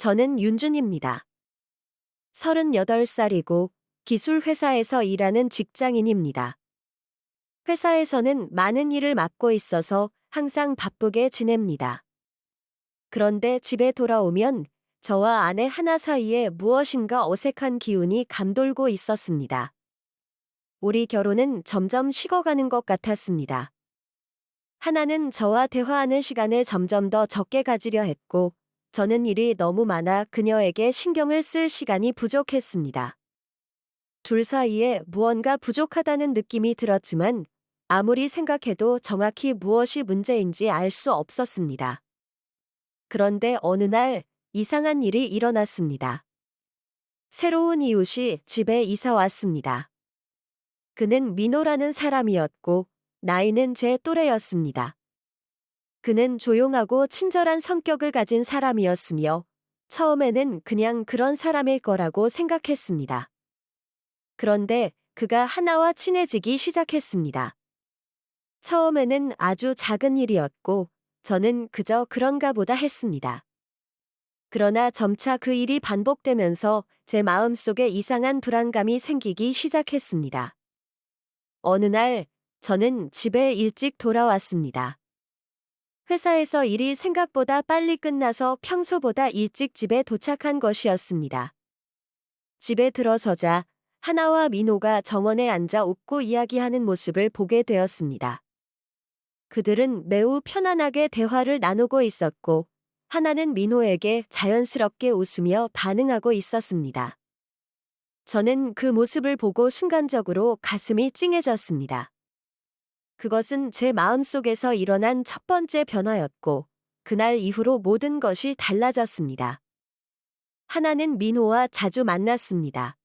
저는 윤준입니다. 38살이고 기술회사에서 일하는 직장인입니다. 회사에서는 많은 일을 맡고 있어서 항상 바쁘게 지냅니다. 그런데 집에 돌아오면 저와 아내 하나 사이에 무엇인가 어색한 기운이 감돌고 있었습니다. 우리 결혼은 점점 식어가는 것 같았습니다. 하나는 저와 대화하는 시간을 점점 더 적게 가지려 했고, 저는 일이 너무 많아 그녀에게 신경을 쓸 시간이 부족했습니다. 둘 사이에 무언가 부족하다는 느낌이 들었지만 아무리 생각해도 정확히 무엇이 문제인지 알 수 없었습니다. 그런데 어느 날 이상한 일이 일어났습니다. 새로운 이웃이 집에 이사 왔습니다. 그는 민호라는 사람이었고 나이는 제 또래였습니다. 그는 조용하고 친절한 성격을 가진 사람이었으며 처음에는 그냥 그런 사람일 거라고 생각했습니다. 그런데 그가 하나와 친해지기 시작했습니다. 처음에는 아주 작은 일이었고 저는 그저 그런가 보다 했습니다. 그러나 점차 그 일이 반복되면서 제 마음속에 이상한 불안감이 생기기 시작했습니다. 어느 날 저는 집에 일찍 돌아왔습니다. 회사에서 일이 생각보다 빨리 끝나서 평소보다 일찍 집에 도착한 것이었습니다. 집에 들어서자 하나와 민호가 정원에 앉아 웃고 이야기하는 모습을 보게 되었습니다. 그들은 매우 편안하게 대화를 나누고 있었고, 하나는 민호에게 자연스럽게 웃으며 반응하고 있었습니다. 저는 그 모습을 보고 순간적으로 가슴이 찡해졌습니다. 그것은 제 마음속에서 일어난 첫 번째 변화였고, 그날 이후로 모든 것이 달라졌습니다. 하나는 민호와 자주 만났습니다.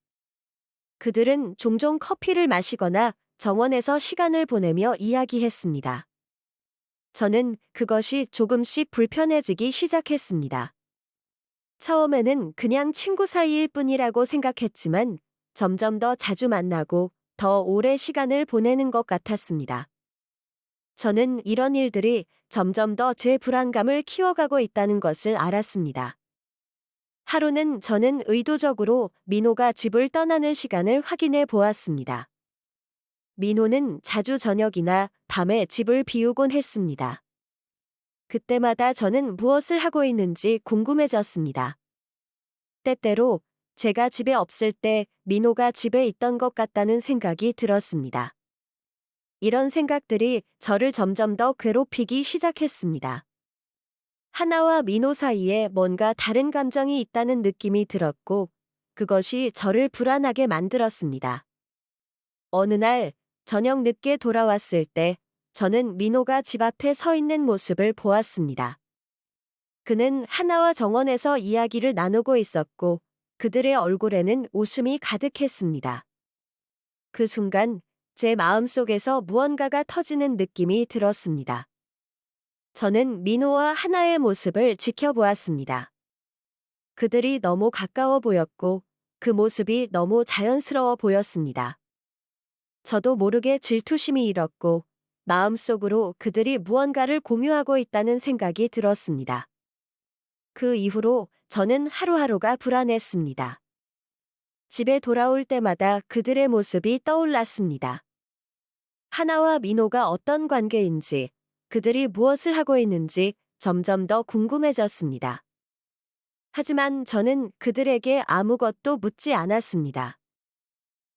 그들은 종종 커피를 마시거나 정원에서 시간을 보내며 이야기했습니다. 저는 그것이 조금씩 불편해지기 시작했습니다. 처음에는 그냥 친구 사이일 뿐이라고 생각했지만 점점 더 자주 만나고 더 오래 시간을 보내는 것 같았습니다. 저는 이런 일들이 점점 더 제 불안감을 키워가고 있다는 것을 알았습니다. 하루는 저는 의도적으로 민호가 집을 떠나는 시간을 확인해 보았습니다. 민호는 자주 저녁이나 밤에 집을 비우곤 했습니다. 그때마다 저는 무엇을 하고 있는지 궁금해졌습니다. 때때로 제가 집에 없을 때 민호가 집에 있던 것 같다는 생각이 들었습니다. 이런 생각들이 저를 점점 더 괴롭히기 시작했습니다. 하나와 민호 사이에 뭔가 다른 감정이 있다는 느낌이 들었고, 그것이 저를 불안하게 만들었습니다. 어느 날 저녁 늦게 돌아왔을 때 저는 민호가 집 앞에 서 있는 모습을 보았습니다. 그는 하나와 정원에서 이야기를 나누고 있었고 그들의 얼굴에는 웃음이 가득했습니다. 그 순간 제 마음속에서 무언가가 터지는 느낌이 들었습니다. 저는 민호와 하나의 모습을 지켜보았습니다. 그들이 너무 가까워 보였고 그 모습이 너무 자연스러워 보였습니다. 저도 모르게 질투심이 일었고 마음속으로 그들이 무언가를 공유하고 있다는 생각이 들었습니다. 그 이후로 저는 하루하루가 불안했습니다. 집에 돌아올 때마다 그들의 모습이 떠올랐습니다. 하나와 민호가 어떤 관계인지, 그들이 무엇을 하고 있는지 점점 더 궁금해졌습니다. 하지만 저는 그들에게 아무것도 묻지 않았습니다.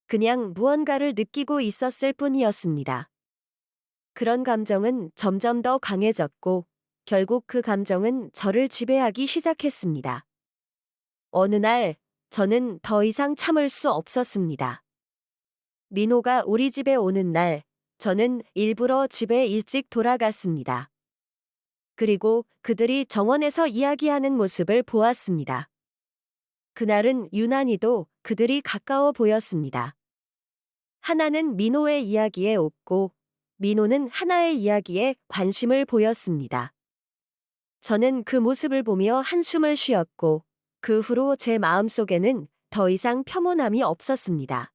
그냥 무언가를 느끼고 있었을 뿐이었습니다. 그런 감정은 점점 더 강해졌고 결국 그 감정은 저를 지배하기 시작했습니다. 어느 날 저는 더 이상 참을 수 없었습니다. 민호가 우리 집에 오는 날 저는 일부러 집에 일찍 돌아갔습니다. 그리고 그들이 정원에서 이야기하는 모습을 보았습니다. 그날은 유난히도 그들이 가까워 보였습니다. 하나는 민호의 이야기에 웃고 민호는 하나의 이야기에 관심을 보였습니다. 저는 그 모습을 보며 한숨을 쉬었고 그 후로 제 마음속에는 더 이상 평온함이 없었습니다.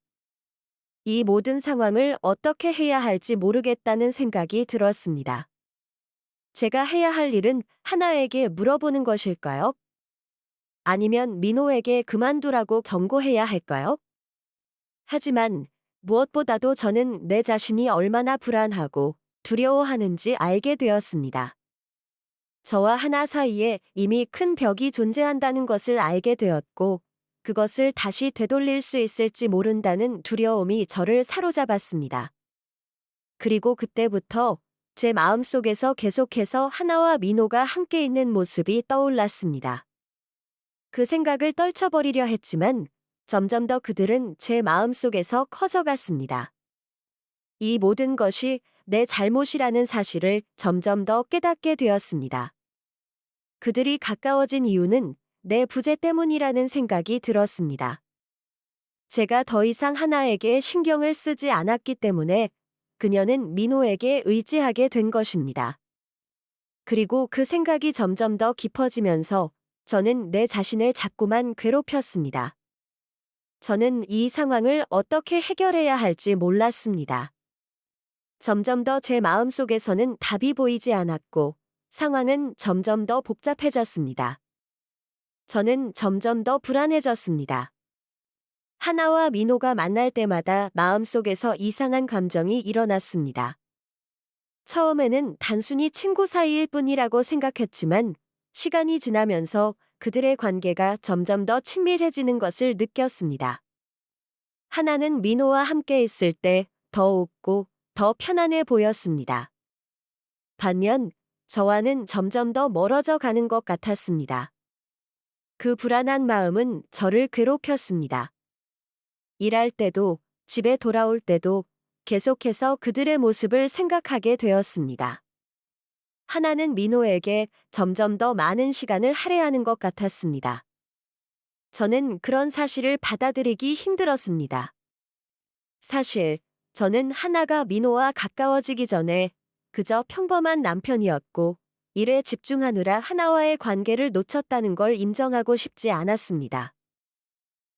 이 모든 상황을 어떻게 해야 할지 모르겠다는 생각이 들었습니다. 제가 해야 할 일은 하나에게 물어보는 것일까요? 아니면 민호에게 그만두라고 경고해야 할까요? 하지만 무엇보다도 저는 내 자신이 얼마나 불안하고 두려워하는지 알게 되었습니다. 저와 하나 사이에 이미 큰 벽이 존재한다는 것을 알게 되었고, 그것을 다시 되돌릴 수 있을지 모른다는 두려움이 저를 사로잡았습니다. 그리고 그때부터 제 마음속에서 계속해서 하나와 민호가 함께 있는 모습이 떠올랐습니다. 그 생각을 떨쳐버리려 했지만 점점 더 그들은 제 마음속에서 커져갔습니다. 이 모든 것이 내 잘못이라는 사실을 점점 더 깨닫게 되었습니다. 그들이 가까워진 이유는 내 부재 때문이라는 생각이 들었습니다. 제가 더 이상 하나에게 신경을 쓰지 않았기 때문에 그녀는 민호에게 의지하게 된 것입니다. 그리고 그 생각이 점점 더 깊어지면서 저는 내 자신을 자꾸만 괴롭혔습니다. 저는 이 상황을 어떻게 해결해야 할지 몰랐습니다. 점점 더 제 마음속에서는 답이 보이지 않았고 상황은 점점 더 복잡해졌습니다. 저는 점점 더 불안해졌습니다. 하나와 민호가 만날 때마다 마음속에서 이상한 감정이 일어났습니다. 처음에는 단순히 친구 사이일 뿐이라고 생각했지만 시간이 지나면서 그들의 관계가 점점 더 친밀해지는 것을 느꼈습니다. 하나는 민호와 함께 있을 때 더 웃고 더 편안해 보였습니다. 반면 저와는 점점 더 멀어져 가는 것 같았습니다. 그 불안한 마음은 저를 괴롭혔습니다. 일할 때도 집에 돌아올 때도 계속해서 그들의 모습을 생각하게 되었습니다. 하나는 민호에게 점점 더 많은 시간을 할애하는 것 같았습니다. 저는 그런 사실을 받아들이기 힘들었습니다. 사실 저는 하나가 민호와 가까워지기 전에 그저 평범한 남편이었고 일에 집중하느라 하나와의 관계를 놓쳤다는 걸 인정하고 싶지 않았습니다.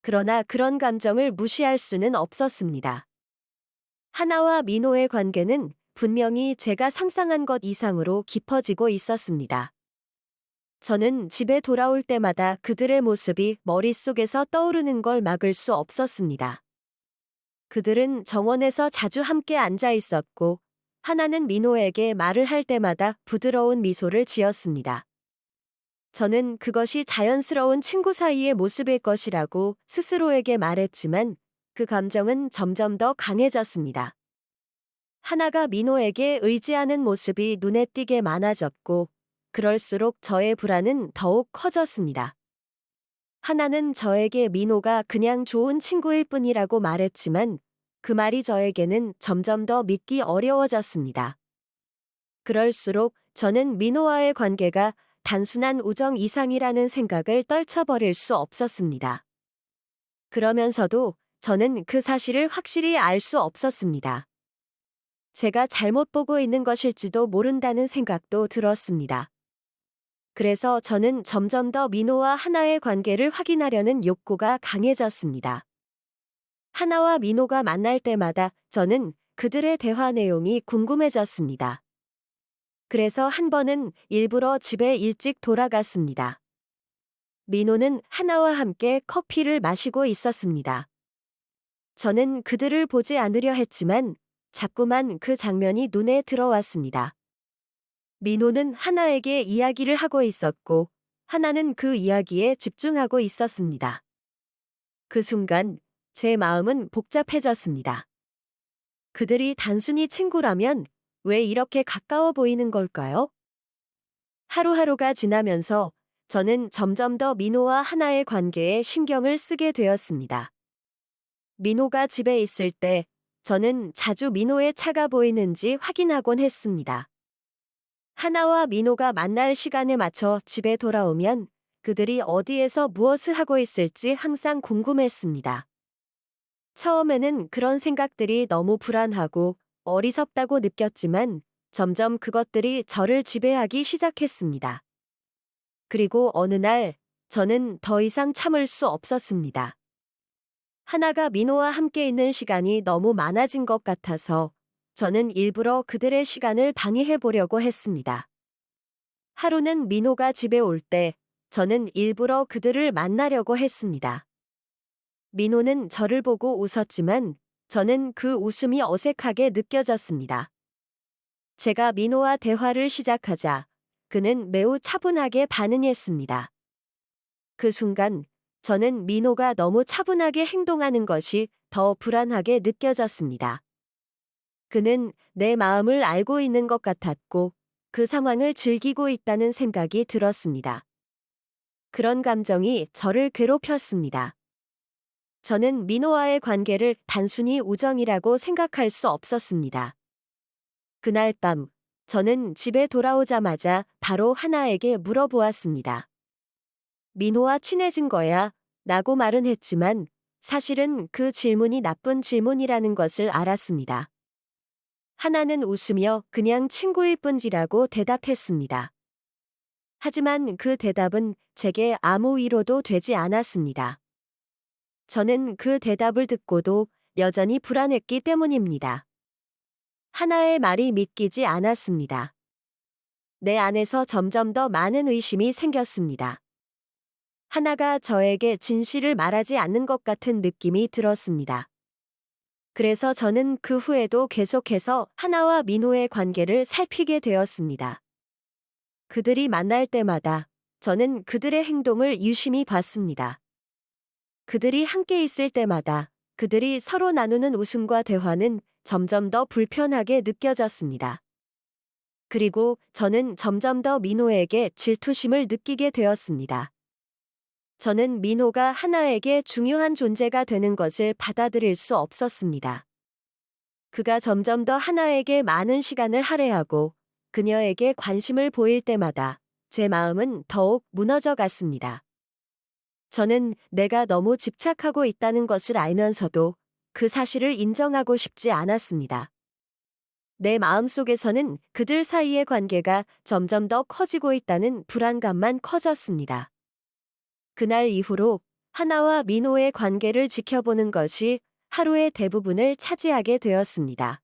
그러나 그런 감정을 무시할 수는 없었습니다. 하나와 민호의 관계는 분명히 제가 상상한 것 이상으로 깊어지고 있었습니다. 저는 집에 돌아올 때마다 그들의 모습이 머릿속에서 떠오르는 걸 막을 수 없었습니다. 그들은 정원에서 자주 함께 앉아 있었고, 하나는 민호에게 말을 할 때마다 부드러운 미소를 지었습니다. 저는 그것이 자연스러운 친구 사이의 모습일 것이라고 스스로에게 말했지만 그 감정은 점점 더 강해졌습니다. 하나가 민호에게 의지하는 모습이 눈에 띄게 많아졌고, 그럴수록 저의 불안은 더욱 커졌습니다. 하나는 저에게 민호가 그냥 좋은 친구일 뿐이라고 말했지만 그 말이 저에게는 점점 더 믿기 어려워졌습니다. 그럴수록 저는 민호와의 관계가 단순한 우정 이상이라는 생각을 떨쳐버릴 수 없었습니다. 그러면서도 저는 그 사실을 확실히 알 수 없었습니다. 제가 잘못 보고 있는 것일지도 모른다는 생각도 들었습니다. 그래서 저는 점점 더 민호와 하나의 관계를 확인하려는 욕구가 강해졌습니다. 하나와 민호가 만날 때마다 저는 그들의 대화 내용이 궁금해졌습니다. 그래서 한 번은 일부러 집에 일찍 돌아갔습니다. 민호는 하나와 함께 커피를 마시고 있었습니다. 저는 그들을 보지 않으려 했지만 자꾸만 그 장면이 눈에 들어왔습니다. 민호는 하나에게 이야기를 하고 있었고, 하나는 그 이야기에 집중하고 있었습니다. 그 순간 제 마음은 복잡해졌습니다. 그들이 단순히 친구라면 왜 이렇게 가까워 보이는 걸까요? 하루하루가 지나면서 저는 점점 더 민호와 하나의 관계에 신경을 쓰게 되었습니다. 민호가 집에 있을 때 저는 자주 민호의 차가 보이는지 확인하곤 했습니다. 하나와 민호가 만날 시간에 맞춰 집에 돌아오면 그들이 어디에서 무엇을 하고 있을지 항상 궁금했습니다. 처음에는 그런 생각들이 너무 불안하고 어리석다고 느꼈지만 점점 그것들이 저를 지배하기 시작했습니다. 그리고 어느 날 저는 더 이상 참을 수 없었습니다. 하나가 민호와 함께 있는 시간이 너무 많아진 것 같아서 저는 일부러 그들의 시간을 방해해 보려고 했습니다. 하루는 민호가 집에 올 때 저는 일부러 그들을 만나려고 했습니다. 민호는 저를 보고 웃었지만 저는 그 웃음이 어색하게 느껴졌습니다. 제가 민호와 대화를 시작하자 그는 매우 차분하게 반응했습니다. 그 순간 저는 민호가 너무 차분하게 행동하는 것이 더 불안하게 느껴졌습니다. 그는 내 마음을 알고 있는 것 같았고 그 상황을 즐기고 있다는 생각이 들었습니다. 그런 감정이 저를 괴롭혔습니다. 저는 민호와의 관계를 단순히 우정이라고 생각할 수 없었습니다. 그날 밤, 저는 집에 돌아오자마자 바로 하나에게 물어보았습니다. 민호와 친해진 거야? 라고 말은 했지만 사실은 그 질문이 나쁜 질문이라는 것을 알았습니다. 하나는 웃으며 그냥 친구일 뿐이라고 대답했습니다. 하지만 그 대답은 제게 아무 위로도 되지 않았습니다. 저는 그 대답을 듣고도 여전히 불안했기 때문입니다. 하나의 말이 믿기지 않았습니다. 내 안에서 점점 더 많은 의심이 생겼습니다. 하나가 저에게 진실을 말하지 않는 것 같은 느낌이 들었습니다. 그래서 저는 그 후에도 계속해서 하나와 민호의 관계를 살피게 되었습니다. 그들이 만날 때마다 저는 그들의 행동을 유심히 봤습니다. 그들이 함께 있을 때마다 그들이 서로 나누는 웃음과 대화는 점점 더 불편하게 느껴졌습니다. 그리고 저는 점점 더 민호에게 질투심을 느끼게 되었습니다. 저는 민호가 하나에게 중요한 존재가 되는 것을 받아들일 수 없었습니다. 그가 점점 더 하나에게 많은 시간을 할애하고 그녀에게 관심을 보일 때마다 제 마음은 더욱 무너져 갔습니다. 저는 내가 너무 집착하고 있다는 것을 알면서도 그 사실을 인정하고 싶지 않았습니다. 내 마음속에서는 그들 사이의 관계가 점점 더 커지고 있다는 불안감만 커졌습니다. 그날 이후로 하나와 민호의 관계를 지켜보는 것이 하루의 대부분을 차지하게 되었습니다.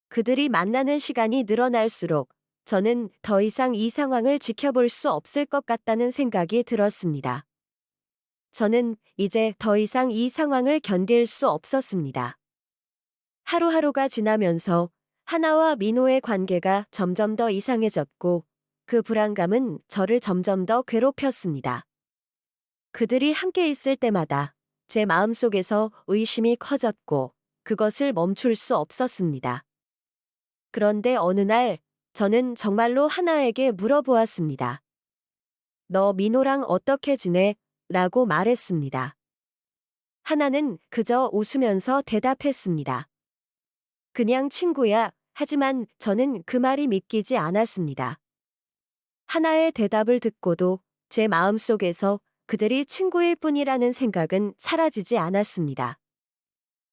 그들이 만나는 시간이 늘어날수록 저는 더 이상 이 상황을 지켜볼 수 없을 것 같다는 생각이 들었습니다. 저는 이제 더 이상 이 상황을 견딜 수 없었습니다. 하루하루가 지나면서 하나와 민호의 관계가 점점 더 이상해졌고 그 불안감은 저를 점점 더 괴롭혔습니다. 그들이 함께 있을 때마다 제 마음속에서 의심이 커졌고 그것을 멈출 수 없었습니다. 그런데 어느 날 저는 정말로 하나에게 물어보았습니다. 너 민호랑 어떻게 지내? 라고 말했습니다. 하나는 그저 웃으면서 대답했습니다. 그냥 친구야. 하지만 저는 그 말이 믿기지 않았습니다. 하나의 대답을 듣고도 제 마음속에서 그들이 친구일 뿐이라는 생각은 사라지지 않았습니다.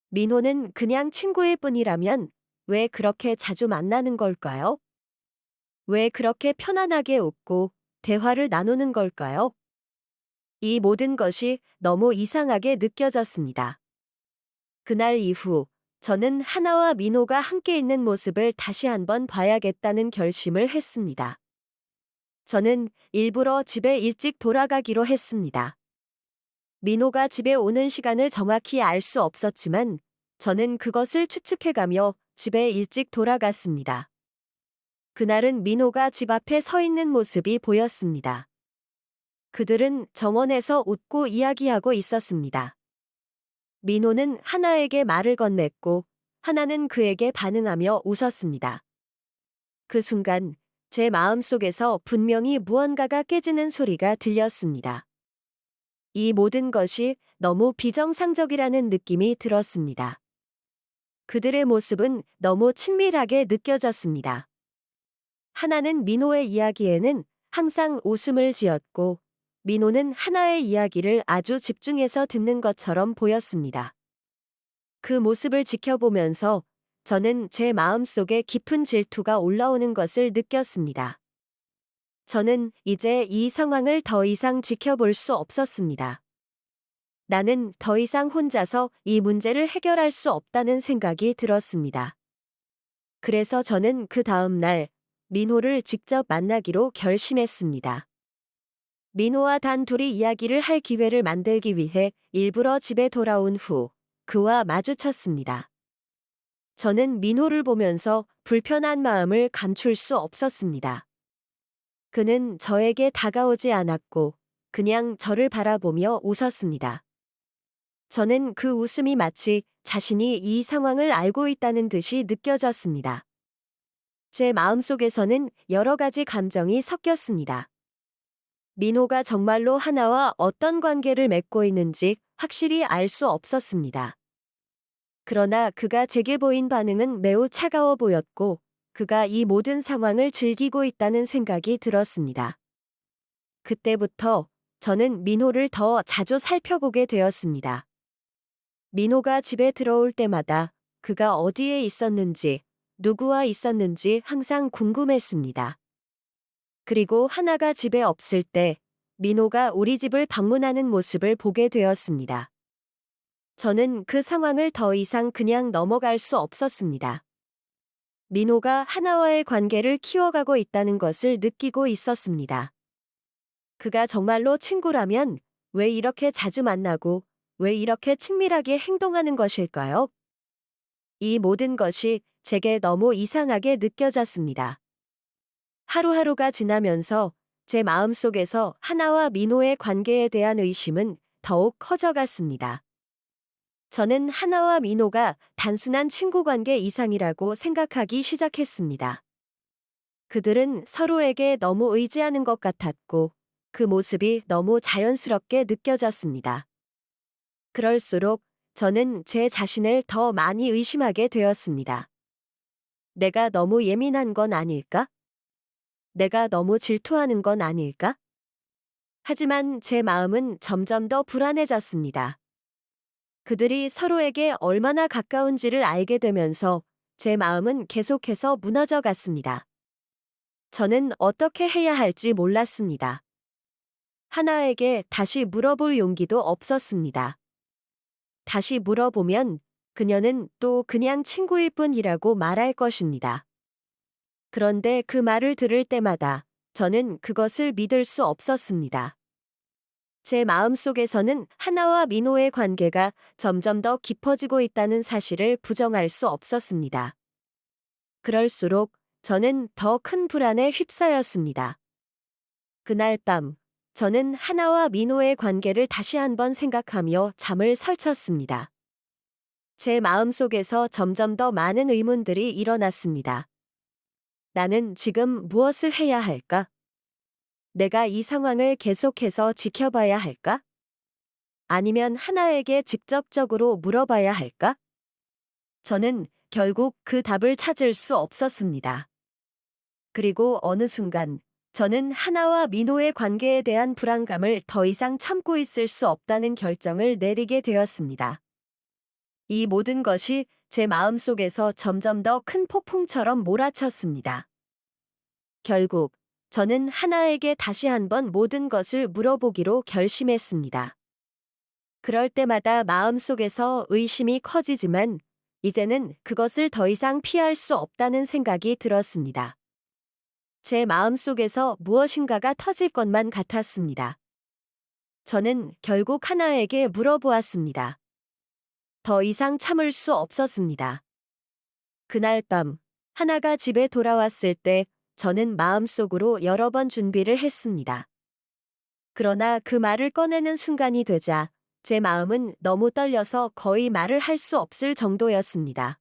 민호는 그냥 친구일 뿐이라면 왜 그렇게 자주 만나는 걸까요? 왜 그렇게 편안하게 웃고 대화를 나누는 걸까요? 이 모든 것이 너무 이상하게 느껴졌습니다. 그날 이후 저는 하나와 민호가 함께 있는 모습을 다시 한번 봐야겠다는 결심을 했습니다. 저는 일부러 집에 일찍 돌아가기로 했습니다. 민호가 집에 오는 시간을 정확히 알 수 없었지만 저는 그것을 추측해가며 집에 일찍 돌아갔습니다. 그날은 민호가 집 앞에 서 있는 모습이 보였습니다. 그들은 정원에서 웃고 이야기하고 있었습니다. 민호는 하나에게 말을 건넸고 하나는 그에게 반응하며 웃었습니다. 그 순간 제 마음속에서 분명히 무언가가 깨지는 소리가 들렸습니다. 이 모든 것이 너무 비정상적이라는 느낌이 들었습니다. 그들의 모습은 너무 친밀하게 느껴졌습니다. 하나는 민호의 이야기에는 항상 웃음을 지었고 민호는 하나의 이야기를 아주 집중해서 듣는 것처럼 보였습니다. 그 모습을 지켜보면서 저는 제 마음속에 깊은 질투가 올라오는 것을 느꼈습니다. 저는 이제 이 상황을 더 이상 지켜볼 수 없었습니다. 나는 더 이상 혼자서 이 문제를 해결할 수 없다는 생각이 들었습니다. 그래서 저는 그 다음 날 민호를 직접 만나기로 결심했습니다. 민호와 단 둘이 이야기를 할 기회를 만들기 위해 일부러 집에 돌아온 후 그와 마주쳤습니다. 저는 민호를 보면서 불편한 마음을 감출 수 없었습니다. 그는 저에게 다가오지 않았고 그냥 저를 바라보며 웃었습니다. 저는 그 웃음이 마치 자신이 이 상황을 알고 있다는 듯이 느껴졌습니다. 제 마음속에서는 여러 가지 감정이 섞였습니다. 민호가 정말로 하나와 어떤 관계를 맺고 있는지 확실히 알 수 없었습니다. 그러나 그가 제게 보인 반응은 매우 차가워 보였고 그가 이 모든 상황을 즐기고 있다는 생각이 들었습니다. 그때부터 저는 민호를 더 자주 살펴보게 되었습니다. 민호가 집에 들어올 때마다 그가 어디에 있었는지, 누구와 있었는지 항상 궁금했습니다. 그리고 하나가 집에 없을 때 민호가 우리 집을 방문하는 모습을 보게 되었습니다. 저는 그 상황을 더 이상 그냥 넘어갈 수 없었습니다. 민호가 하나와의 관계를 키워가고 있다는 것을 느끼고 있었습니다. 그가 정말로 친구라면 왜 이렇게 자주 만나고 왜 이렇게 친밀하게 행동하는 것일까요? 이 모든 것이 제게 너무 이상하게 느껴졌습니다. 하루하루가 지나면서 제 마음속에서 하나와 민호의 관계에 대한 의심은 더욱 커져갔습니다. 저는 하나와 민호가 단순한 친구 관계 이상이라고 생각하기 시작했습니다. 그들은 서로에게 너무 의지하는 것 같았고 그 모습이 너무 자연스럽게 느껴졌습니다. 그럴수록 저는 제 자신을 더 많이 의심하게 되었습니다. 내가 너무 예민한 건 아닐까? 내가 너무 질투하는 건 아닐까? 하지만 제 마음은 점점 더 불안해졌습니다. 그들이 서로에게 얼마나 가까운지를 알게 되면서 제 마음은 계속해서 무너져 갔습니다. 저는 어떻게 해야 할지 몰랐습니다. 하나에게 다시 물어볼 용기도 없었습니다. 다시 물어보면 그녀는 또 그냥 친구일 뿐이라고 말할 것입니다. 그런데 그 말을 들을 때마다 저는 그것을 믿을 수 없었습니다. 제 마음속에서는 하나와 민호의 관계가 점점 더 깊어지고 있다는 사실을 부정할 수 없었습니다. 그럴수록 저는 더 큰 불안에 휩싸였습니다. 그날 밤, 저는 하나와 민호의 관계를 다시 한번 생각하며 잠을 설쳤습니다. 제 마음속에서 점점 더 많은 의문들이 일어났습니다. 나는 지금 무엇을 해야 할까? 내가 이 상황을 계속해서 지켜봐야 할까? 아니면 하나에게 직접적으로 물어봐야 할까? 저는 결국 그 답을 찾을 수 없었습니다. 그리고 어느 순간 저는 하나와 민호의 관계에 대한 불안감을 더 이상 참고 있을 수 없다는 결정을 내리게 되었습니다. 이 모든 것이 제 마음속에서 점점 더 큰 폭풍처럼 몰아쳤습니다. 결국 저는 하나에게 다시 한번 모든 것을 물어보기로 결심했습니다. 그럴 때마다 마음속에서 의심이 커지지만 이제는 그것을 더 이상 피할 수 없다는 생각이 들었습니다. 제 마음속에서 무엇인가가 터질 것만 같았습니다. 저는 결국 하나에게 물어보았습니다. 더 이상 참을 수 없었습니다. 그날 밤 하나가 집에 돌아왔을 때 저는 마음속으로 여러 번 준비를 했습니다. 그러나 그 말을 꺼내는 순간이 되자 제 마음은 너무 떨려서 거의 말을 할 수 없을 정도였습니다.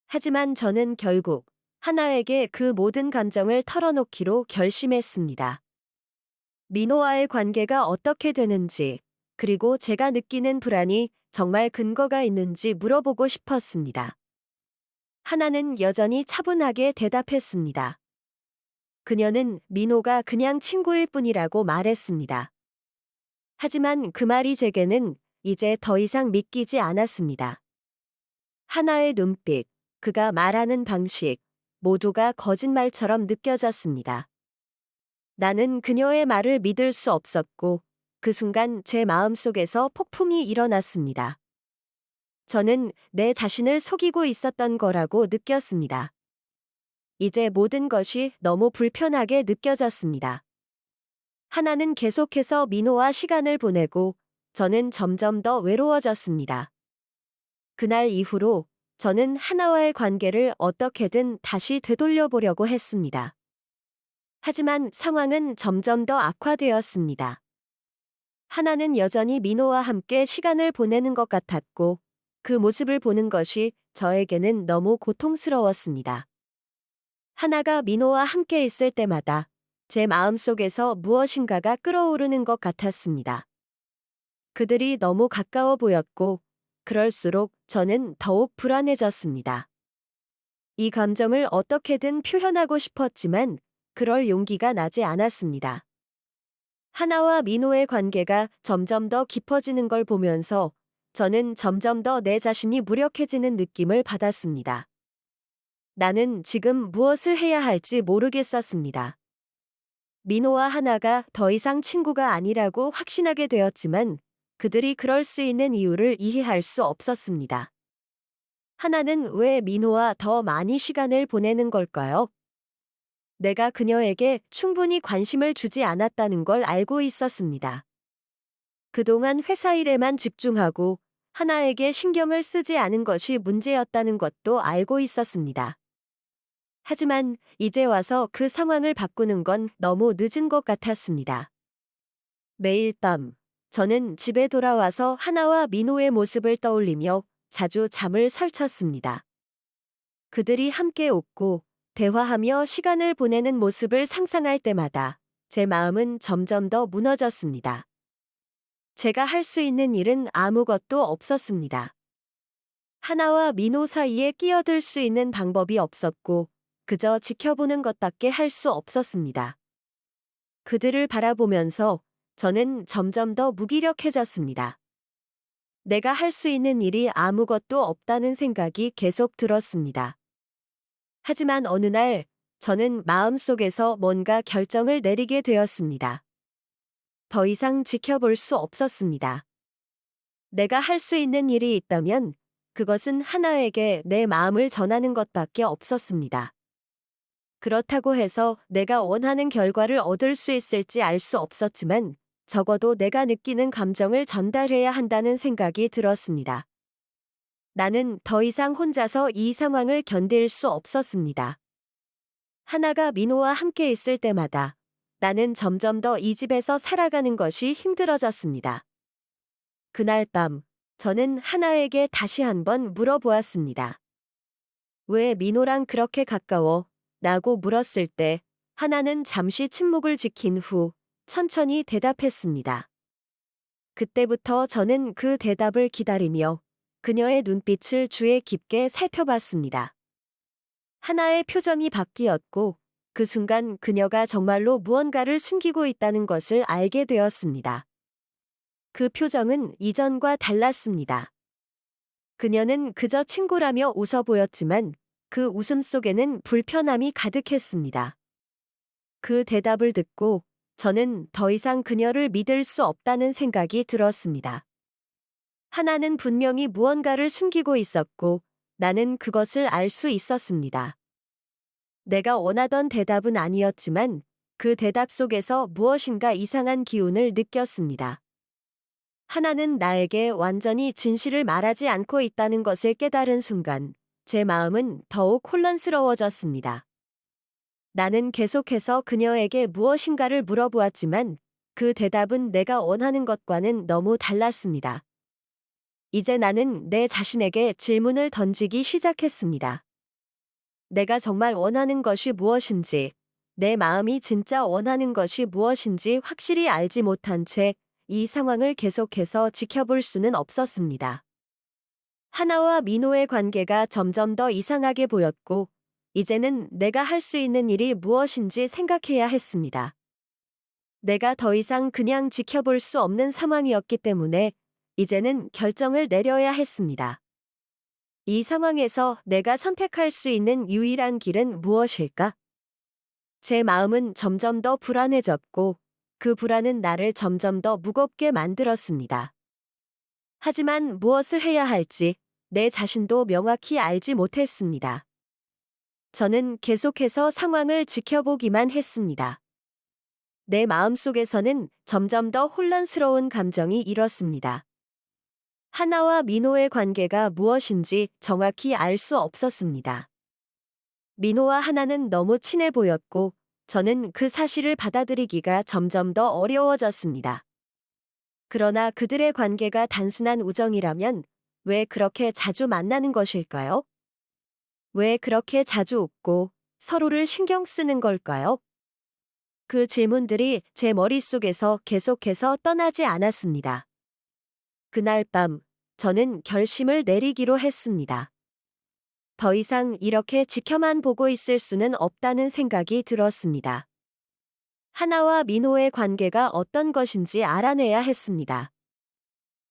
하지만 저는 결국 하나에게 그 모든 감정을 털어놓기로 결심했습니다. 민호와의 관계가 어떻게 되는지, 그리고 제가 느끼는 불안이 정말 근거가 있는지 물어보고 싶었습니다. 하나는 여전히 차분하게 대답했습니다. 그녀는 민호가 그냥 친구일 뿐이라고 말했습니다. 하지만 그 말이 제게는 이제 더 이상 믿기지 않았습니다. 하나의 눈빛, 그가 말하는 방식, 모두가 거짓말처럼 느껴졌습니다. 나는 그녀의 말을 믿을 수 없었고 그 순간 제 마음속에서 폭풍이 일어났습니다. 저는 내 자신을 속이고 있었던 거라고 느꼈습니다. 이제 모든 것이 너무 불편하게 느껴졌습니다. 하나는 계속해서 민호와 시간을 보내고 저는 점점 더 외로워졌습니다. 그날 이후로 저는 하나와의 관계를 어떻게든 다시 되돌려 보려고 했습니다. 하지만 상황은 점점 더 악화되었습니다. 하나는 여전히 민호와 함께 시간을 보내는 것 같았고 그 모습을 보는 것이 저에게는 너무 고통스러웠습니다. 하나가 민호와 함께 있을 때마다 제 마음속에서 무엇인가가 끓어오르는 것 같았습니다. 그들이 너무 가까워 보였고 그럴수록 저는 더욱 불안해졌습니다. 이 감정을 어떻게든 표현하고 싶었지만 그럴 용기가 나지 않았습니다. 하나와 민호의 관계가 점점 더 깊어지는 걸 보면서 저는 점점 더 내 자신이 무력해지는 느낌을 받았습니다. 나는 지금 무엇을 해야 할지 모르겠었습니다. 민호와 하나가 더 이상 친구가 아니라고 확신하게 되었지만 그들이 그럴 수 있는 이유를 이해할 수 없었습니다. 하나는 왜 민호와 더 많이 시간을 보내는 걸까요? 내가 그녀에게 충분히 관심을 주지 않았다는 걸 알고 있었습니다. 그동안 회사 일에만 집중하고 하나에게 신경을 쓰지 않은 것이 문제였다는 것도 알고 있었습니다. 하지만 이제 와서 그 상황을 바꾸는 건 너무 늦은 것 같았습니다. 매일 밤, 저는 집에 돌아와서 하나와 민호의 모습을 떠올리며 자주 잠을 설쳤습니다. 그들이 함께 웃고 대화하며 시간을 보내는 모습을 상상할 때마다 제 마음은 점점 더 무너졌습니다. 제가 할 수 있는 일은 아무것도 없었습니다. 하나와 민호 사이에 끼어들 수 있는 방법이 없었고 그저 지켜보는 것밖에 할 수 없었습니다. 그들을 바라보면서 저는 점점 더 무기력해졌습니다. 내가 할 수 있는 일이 아무것도 없다는 생각이 계속 들었습니다. 하지만 어느 날 저는 마음속에서 뭔가 결정을 내리게 되었습니다. 더 이상 지켜볼 수 없었습니다. 내가 할 수 있는 일이 있다면 그것은 하나에게 내 마음을 전하는 것밖에 없었습니다. 그렇다고 해서 내가 원하는 결과를 얻을 수 있을지 알 수 없었지만 적어도 내가 느끼는 감정을 전달해야 한다는 생각이 들었습니다. 나는 더 이상 혼자서 이 상황을 견딜 수 없었습니다. 하나가 민호와 함께 있을 때마다 나는 점점 더 이 집에서 살아가는 것이 힘들어졌습니다. 그날 밤, 저는 하나에게 다시 한번 물어보았습니다. 왜 민호랑 그렇게 가까워? 라고 물었을 때 하나는 잠시 침묵을 지킨 후 천천히 대답했습니다. 그때부터 저는 그 대답을 기다리며 그녀의 눈빛을 주의 깊게 살펴봤습니다. 하나의 표정이 바뀌었고 그 순간 그녀가 정말로 무언가를 숨기고 있다는 것을 알게 되었습니다. 그 표정은 이전과 달랐습니다. 그녀는 그저 친구라며 웃어 보였지만 그 웃음 속에는 불편함이 가득했습니다. 그 대답을 듣고 저는 더 이상 그녀를 믿을 수 없다는 생각이 들었습니다. 하나는 분명히 무언가를 숨기고 있었고 나는 그것을 알 수 있었습니다. 내가 원하던 대답은 아니었지만 그 대답 속에서 무엇인가 이상한 기운을 느꼈습니다. 하나는 나에게 완전히 진실을 말하지 않고 있다는 것을 깨달은 순간 제 마음은 더욱 혼란스러워졌습니다. 나는 계속해서 그녀에게 무엇인가를 물어보았지만 그 대답은 내가 원하는 것과는 너무 달랐습니다. 이제 나는 내 자신에게 질문을 던지기 시작했습니다. 내가 정말 원하는 것이 무엇인지, 내 마음이 진짜 원하는 것이 무엇인지 확실히 알지 못한 채 이 상황을 계속해서 지켜볼 수는 없었습니다. 하나와 민호의 관계가 점점 더 이상하게 보였고, 이제는 내가 할 수 있는 일이 무엇인지 생각해야 했습니다. 내가 더 이상 그냥 지켜볼 수 없는 상황이었기 때문에 이제는 결정을 내려야 했습니다. 이 상황에서 내가 선택할 수 있는 유일한 길은 무엇일까? 제 마음은 점점 더 불안해졌고 그 불안은 나를 점점 더 무겁게 만들었습니다. 하지만 무엇을 해야 할지 내 자신도 명확히 알지 못했습니다. 저는 계속해서 상황을 지켜보기만 했습니다. 내 마음속에서는 점점 더 혼란스러운 감정이 일었습니다. 하나와 민호의 관계가 무엇인지 정확히 알 수 없었습니다. 민호와 하나는 너무 친해 보였고 저는 그 사실을 받아들이기가 점점 더 어려워졌습니다. 그러나 그들의 관계가 단순한 우정이라면 왜 그렇게 자주 만나는 것일까요? 왜 그렇게 자주 웃고 서로를 신경 쓰는 걸까요? 그 질문들이 제 머릿속에서 계속해서 떠나지 않았습니다. 그날 밤, 저는 결심을 내리기로 했습니다. 더 이상 이렇게 지켜만 보고 있을 수는 없다는 생각이 들었습니다. 하나와 민호의 관계가 어떤 것인지 알아내야 했습니다.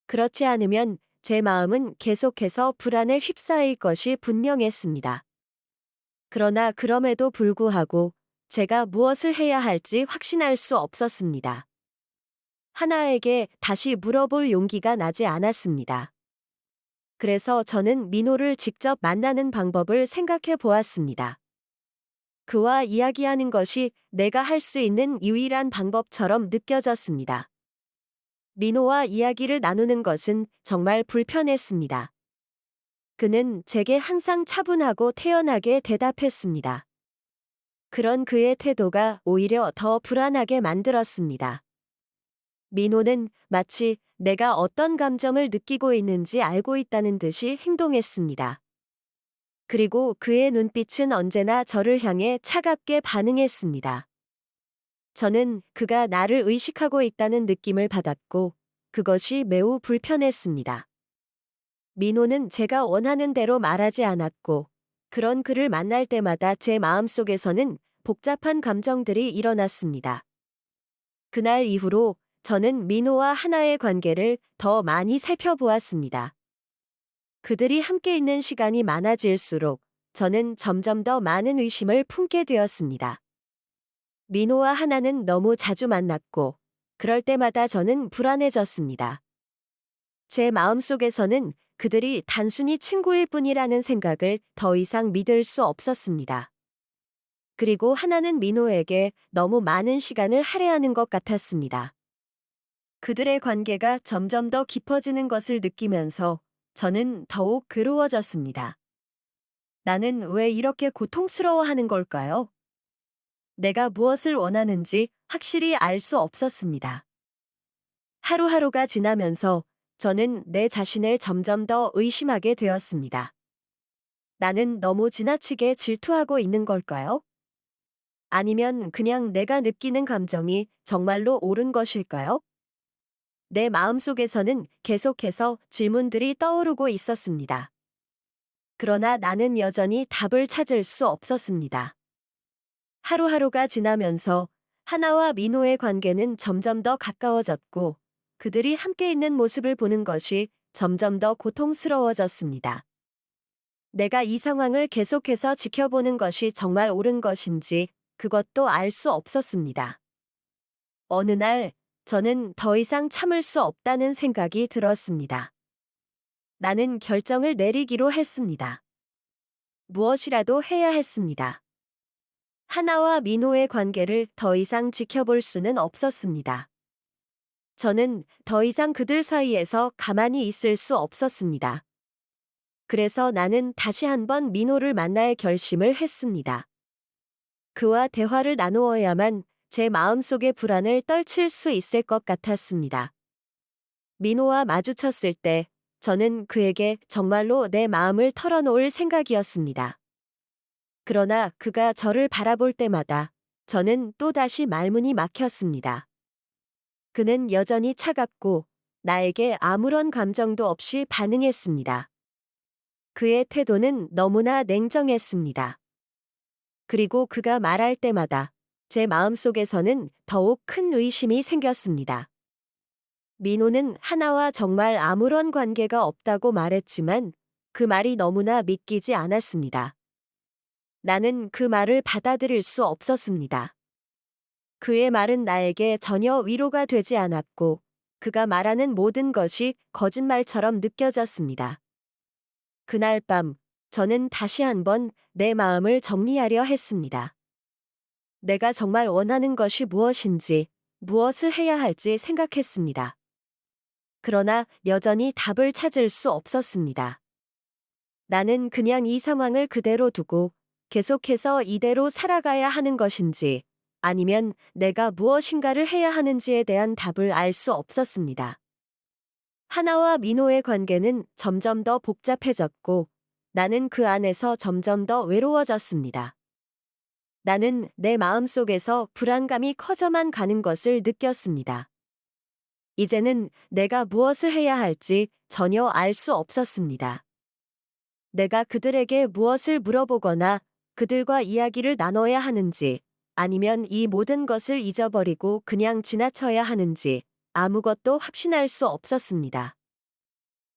그렇지 않으면 제 마음은 계속해서 불안에 휩싸일 것이 분명했습니다. 그러나 그럼에도 불구하고 제가 무엇을 해야 할지 확신할 수 없었습니다. 하나에게 다시 물어볼 용기가 나지 않았습니다. 그래서 저는 민호를 직접 만나는 방법을 생각해 보았습니다. 그와 이야기하는 것이 내가 할 수 있는 유일한 방법처럼 느껴졌습니다. 민호와 이야기를 나누는 것은 정말 불편했습니다. 그는 제게 항상 차분하고 태연하게 대답했습니다. 그런 그의 태도가 오히려 더 불안하게 만들었습니다. 민호는 마치 내가 어떤 감정을 느끼고 있는지 알고 있다는 듯이 행동했습니다. 그리고 그의 눈빛은 언제나 저를 향해 차갑게 반응했습니다. 저는 그가 나를 의식하고 있다는 느낌을 받았고 그것이 매우 불편했습니다. 민호는 제가 원하는 대로 말하지 않았고 그런 그를 만날 때마다 제 마음속에서는 복잡한 감정들이 일어났습니다. 그날 이후로 저는 민호와 하나의 관계를 더 많이 살펴보았습니다. 그들이 함께 있는 시간이 많아질수록 저는 점점 더 많은 의심을 품게 되었습니다. 민호와 하나는 너무 자주 만났고 그럴 때마다 저는 불안해졌습니다. 제 마음속에서는 그들이 단순히 친구일 뿐이라는 생각을 더 이상 믿을 수 없었습니다. 그리고 하나는 민호에게 너무 많은 시간을 할애하는 것 같았습니다. 그들의 관계가 점점 더 깊어지는 것을 느끼면서 저는 더욱 괴로워졌습니다. 나는 왜 이렇게 고통스러워하는 걸까요? 내가 무엇을 원하는지 확실히 알 수 없었습니다. 하루하루가 지나면서 저는 내 자신을 점점 더 의심하게 되었습니다. 나는 너무 지나치게 질투하고 있는 걸까요? 아니면 그냥 내가 느끼는 감정이 정말로 옳은 것일까요? 내 마음속에서는 계속해서 질문들이 떠오르고 있었습니다. 그러나 나는 여전히 답을 찾을 수 없었습니다. 하루하루가 지나면서 하나와 민호의 관계는 점점 더 가까워졌고 그들이 함께 있는 모습을 보는 것이 점점 더 고통스러워졌습니다. 내가 이 상황을 계속해서 지켜보는 것이 정말 옳은 것인지 그것도 알 수 없었습니다. 어느 날 저는 더 이상 참을 수 없다는 생각이 들었습니다. 나는 결정을 내리기로 했습니다. 무엇이라도 해야 했습니다. 하나와 민호의 관계를 더 이상 지켜볼 수는 없었습니다. 저는 더 이상 그들 사이에서 가만히 있을 수 없었습니다. 그래서 나는 다시 한번 민호를 만날 결심을 했습니다. 그와 대화를 나누어야만 제 마음속의 불안을 떨칠 수 있을 것 같았습니다. 민호와 마주쳤을 때 저는 그에게 정말로 내 마음을 털어놓을 생각이었습니다. 그러나 그가 저를 바라볼 때마다 저는 또다시 말문이 막혔습니다. 그는 여전히 차갑고 나에게 아무런 감정도 없이 반응했습니다. 그의 태도는 너무나 냉정했습니다. 그리고 그가 말할 때마다 제 마음속에서는 더욱 큰 의심이 생겼습니다. 민호는 하나와 정말 아무런 관계가 없다고 말했지만 그 말이 너무나 믿기지 않았습니다. 나는 그 말을 받아들일 수 없었습니다. 그의 말은 나에게 전혀 위로가 되지 않았고 그가 말하는 모든 것이 거짓말처럼 느껴졌습니다. 그날 밤 저는 다시 한번 내 마음을 정리하려 했습니다. 내가 정말 원하는 것이 무엇인지, 무엇을 해야 할지 생각했습니다. 그러나 여전히 답을 찾을 수 없었습니다. 나는 그냥 이 상황을 그대로 두고 계속해서 이대로 살아가야 하는 것인지, 아니면 내가 무엇인가를 해야 하는지에 대한 답을 알 수 없었습니다. 하나와 민호의 관계는 점점 더 복잡해졌고, 나는 그 안에서 점점 더 외로워졌습니다. 나는 내 마음속에서 불안감이 커져만 가는 것을 느꼈습니다. 이제는 내가 무엇을 해야 할지 전혀 알 수 없었습니다. 내가 그들에게 무엇을 물어보거나 그들과 이야기를 나눠야 하는지, 아니면 이 모든 것을 잊어버리고 그냥 지나쳐야 하는지 아무것도 확신할 수 없었습니다.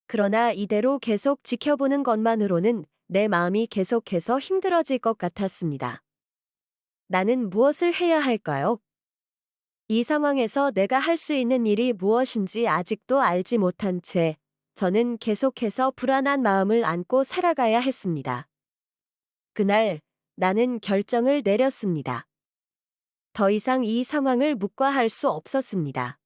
그러나 이대로 계속 지켜보는 것만으로는 내 마음이 계속해서 힘들어질 것 같았습니다. 나는 무엇을 해야 할까요? 이 상황에서 내가 할 수 있는 일이 무엇인지 아직도 알지 못한 채 저는 계속해서 불안한 마음을 안고 살아가야 했습니다. 그날 나는 결정을 내렸습니다. 더 이상 이 상황을 묵과할 수 없었습니다.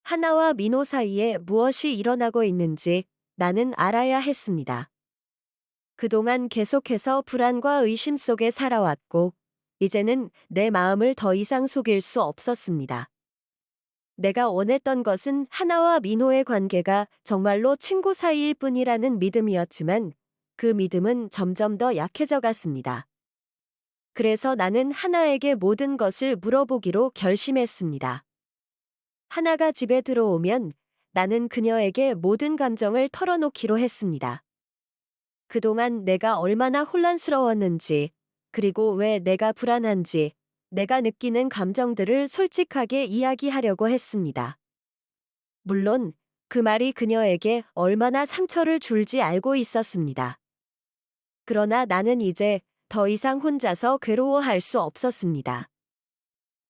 하나와 민호 사이에 무엇이 일어나고 있는지 나는 알아야 했습니다. 그동안 계속해서 불안과 의심 속에 살아왔고, 이제는 내 마음을 더 이상 속일 수 없었습니다. 내가 원했던 것은 하나와 민호의 관계가 정말로 친구 사이일 뿐이라는 믿음이었지만, 그 믿음은 점점 더 약해져 갔습니다. 그래서 나는 하나에게 모든 것을 물어보기로 결심했습니다. 하나가 집에 들어오면 나는 그녀에게 모든 감정을 털어놓기로 했습니다. 그동안 내가 얼마나 혼란스러웠는지, 그리고 왜 내가 불안한지, 내가 느끼는 감정들을 솔직하게 이야기하려고 했습니다. 물론 그 말이 그녀에게 얼마나 상처를 줄지 알고 있었습니다. 그러나 나는 이제 더 이상 혼자서 괴로워할 수 없었습니다.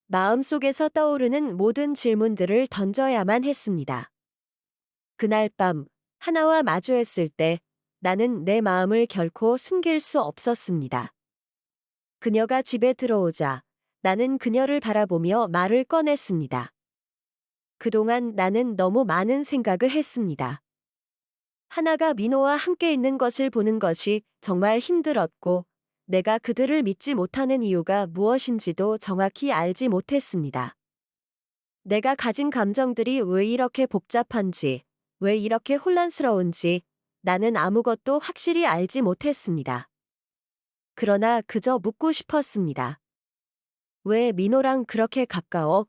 마음속에서 떠오르는 모든 질문들을 던져야만 했습니다. 그날 밤 하나와 마주했을 때 나는 내 마음을 결코 숨길 수 없었습니다. 그녀가 집에 들어오자 나는 그녀를 바라보며 말을 꺼냈습니다. 그동안 나는 너무 많은 생각을 했습니다. 하나가 민호와 함께 있는 것을 보는 것이 정말 힘들었고, 내가 그들을 믿지 못하는 이유가 무엇인지도 정확히 알지 못했습니다. 내가 가진 감정들이 왜 이렇게 복잡한지, 왜 이렇게 혼란스러운지 나는 아무것도 확실히 알지 못했습니다. 그러나 그저 묻고 싶었습니다. 왜 민호랑 그렇게 가까워?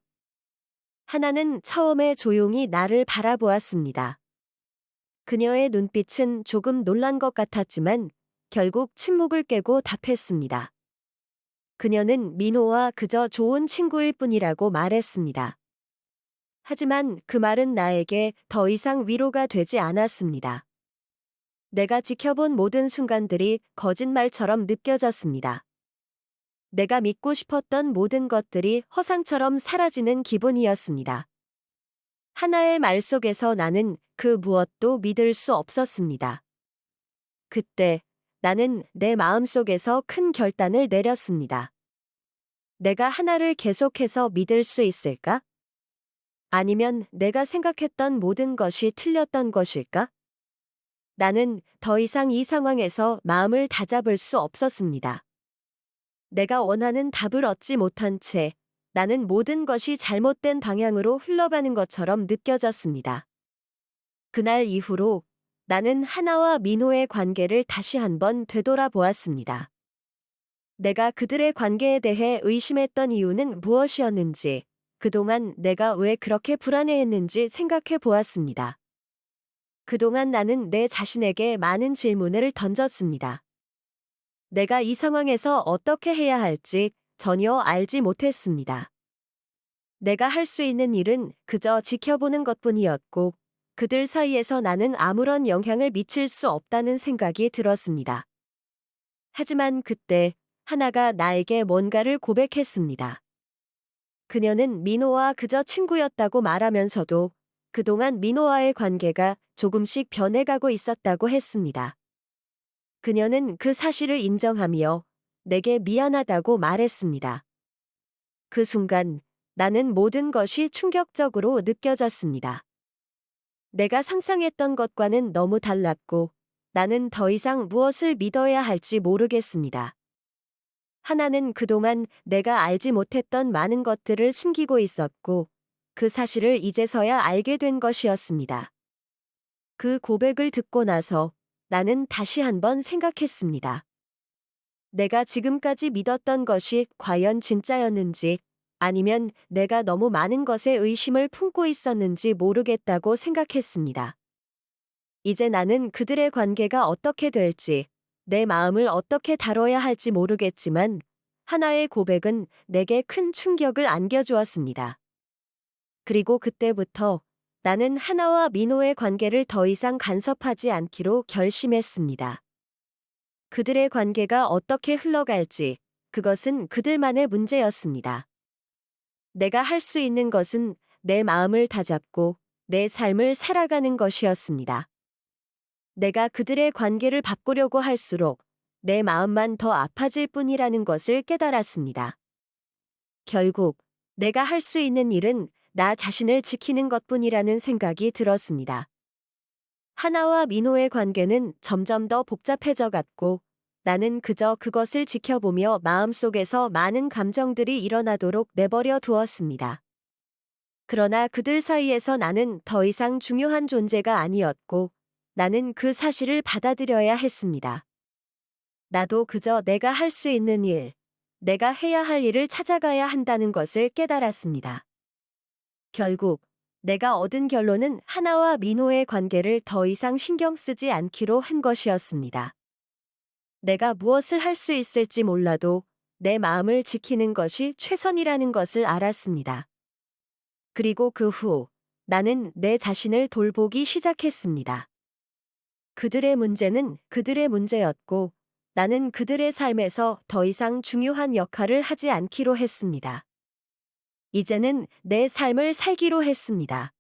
하나는 처음에 조용히 나를 바라보았습니다. 그녀의 눈빛은 조금 놀란 것 같았지만 결국 침묵을 깨고 답했습니다. 그녀는 민호와 그저 좋은 친구일 뿐이라고 말했습니다. 하지만 그 말은 나에게 더 이상 위로가 되지 않았습니다. 내가 지켜본 모든 순간들이 거짓말처럼 느껴졌습니다. 내가 믿고 싶었던 모든 것들이 허상처럼 사라지는 기분이었습니다. 하나의 말 속에서 나는 그 무엇도 믿을 수 없었습니다. 그때 나는 내 마음속에서 큰 결단을 내렸습니다. 내가 하나를 계속해서 믿을 수 있을까? 아니면 내가 생각했던 모든 것이 틀렸던 것일까? 나는 더 이상 이 상황에서 마음을 다잡을 수 없었습니다. 내가 원하는 답을 얻지 못한 채 나는 모든 것이 잘못된 방향으로 흘러가는 것처럼 느껴졌습니다. 그날 이후로 나는 하나와 민호의 관계를 다시 한번 되돌아보았습니다. 내가 그들의 관계에 대해 의심했던 이유는 무엇이었는지, 그동안 내가 왜 그렇게 불안해했는지 생각해 보았습니다. 그동안 나는 내 자신에게 많은 질문을 던졌습니다. 내가 이 상황에서 어떻게 해야 할지 전혀 알지 못했습니다. 내가 할 수 있는 일은 그저 지켜보는 것뿐이었고, 그들 사이에서 나는 아무런 영향을 미칠 수 없다는 생각이 들었습니다. 하지만 그때 하나가 나에게 뭔가를 고백했습니다. 그녀는 민호와 그저 친구였다고 말하면서도 그동안 민호와의 관계가 조금씩 변해가고 있었다고 했습니다. 그녀는 그 사실을 인정하며 내게 미안하다고 말했습니다. 그 순간 나는 모든 것이 충격적으로 느껴졌습니다. 내가 상상했던 것과는 너무 달랐고 나는 더 이상 무엇을 믿어야 할지 모르겠습니다. 하나는 그동안 내가 알지 못했던 많은 것들을 숨기고 있었고 그 사실을 이제서야 알게 된 것이었습니다. 그 고백을 듣고 나서 나는 다시 한번 생각했습니다. 내가 지금까지 믿었던 것이 과연 진짜였는지 아니면 내가 너무 많은 것에 의심을 품고 있었는지 모르겠다고 생각했습니다. 이제 나는 그들의 관계가 어떻게 될지, 내 마음을 어떻게 다뤄야 할지 모르겠지만 하나의 고백은 내게 큰 충격을 안겨주었습니다. 그리고 그때부터 나는 하나와 민호의 관계를 더 이상 간섭하지 않기로 결심했습니다. 그들의 관계가 어떻게 흘러갈지 그것은 그들만의 문제였습니다. 내가 할 수 있는 것은 내 마음을 다잡고 내 삶을 살아가는 것이었습니다. 내가 그들의 관계를 바꾸려고 할수록 내 마음만 더 아파질 뿐이라는 것을 깨달았습니다. 결국 내가 할 수 있는 일은 나 자신을 지키는 것뿐이라는 생각이 들었습니다. 하나와 민호의 관계는 점점 더 복잡해져 갔고 나는 그저 그것을 지켜보며 마음속에서 많은 감정들이 일어나도록 내버려 두었습니다. 그러나 그들 사이에서 나는 더 이상 중요한 존재가 아니었고 나는 그 사실을 받아들여야 했습니다. 나도 그저 내가 할 수 있는 일, 내가 해야 할 일을 찾아가야 한다는 것을 깨달았습니다. 결국 내가 얻은 결론은 하나와 민호의 관계를 더 이상 신경 쓰지 않기로 한 것이었습니다. 내가 무엇을 할 수 있을지 몰라도 내 마음을 지키는 것이 최선이라는 것을 알았습니다. 그리고 그 후 나는 내 자신을 돌보기 시작했습니다. 그들의 문제는 그들의 문제였고 나는 그들의 삶에서 더 이상 중요한 역할을 하지 않기로 했습니다. 이제는 내 삶을 살기로 했습니다.